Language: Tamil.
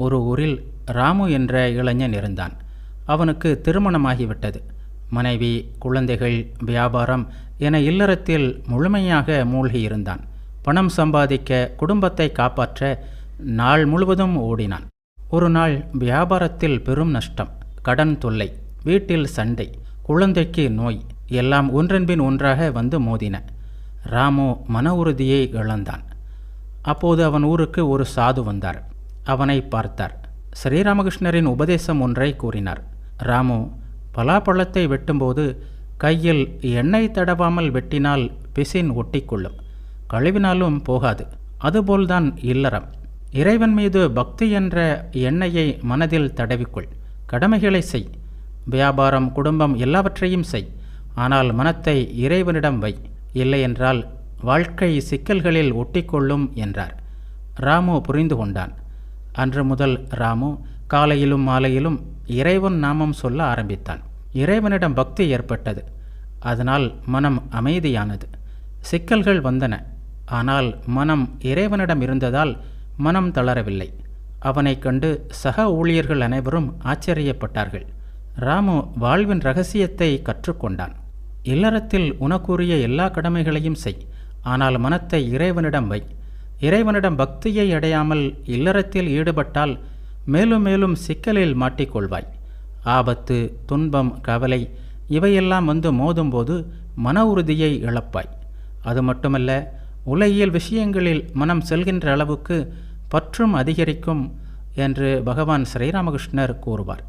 ஒரு ஊரில் ராமு என்ற இளைஞன் இருந்தான். அவனுக்கு திருமணமாகிவிட்டது. மனைவி, குழந்தைகள், வியாபாரம் என இல்லறத்தில் முழுமையாக மூழ்கியிருந்தான். பணம் சம்பாதிக்க, குடும்பத்தை காப்பாற்ற நாள் முழுவதும் ஓடினான். ஒரு நாள் வியாபாரத்தில் பெரும் நஷ்டம், கடன் தொல்லை, வீட்டில் சண்டை, குழந்தைக்கு நோய், எல்லாம் ஒன்றன்பின் ஒன்றாக வந்து மோதின. ராமு மன உறுதியை இழந்தான். அப்போது அவன் ஊருக்கு ஒரு சாது வந்தார். அவனை பார்த்தார். ஸ்ரீராமகிருஷ்ணரின் உபதேசம் ஒன்றை கூறினார். ராமு, பலாப்பழத்தை வெட்டும்போது கையில் எண்ணெய் தடவாமல் வெட்டினால் பிசின் ஒட்டிக்கொள்ளும், கழுவினாலும் போகாது. அதுபோல்தான் இல்லறம். இறைவன் மீது பக்தி என்ற எண்ணெயை மனதில் தடவிக்கொள். கடமைகளை செய், வியாபாரம், குடும்பம் எல்லாவற்றையும் செய். ஆனால் மனத்தை இறைவனிடம் வை, இல்லையென்றால் வாழ்க்கை சிக்கல்களில் ஒட்டிக்கொள்ளும் என்றார். ராமு புரிந்து கொண்டான். அன்று முதல் ராமு காலையிலும் மாலையிலும் இறைவன் நாமம் சொல்ல ஆரம்பித்தான். இறைவனிடம் பக்தி ஏற்பட்டது. அதனால் மனம் அமைதியானது. சிக்கல்கள் வந்தன. ஆனால் மனம் இறைவனிடம் இருந்ததால் மனம் தளரவில்லை. அவனை கண்டு சக ஊழியர்கள் அனைவரும் ஆச்சரியப்பட்டார்கள். ராமு வாழ்வின் இரகசியத்தை கற்றுக்கொண்டான். இல்லறத்தில் உனக்குரிய எல்லா கடமைகளையும் செய், ஆனால் மனத்தை இறைவனிடம் வை. இறைவனிடம் பக்தியை அடையாமல் இல்லறத்தில் ஈடுபட்டால் மேலும் மேலும் சிக்கலில் மாட்டிக்கொள்வாய். ஆபத்து, துன்பம், கவலை இவையெல்லாம் வந்து மோதும்போது மன உறுதியை இழப்பாய். அது மட்டுமல்ல, உலகியல் விஷயங்களில் மனம் செல்கின்ற அளவுக்கு பற்றும் அதிகரிக்கும் என்று பகவான் ஸ்ரீராமகிருஷ்ணர் கூறுவார்.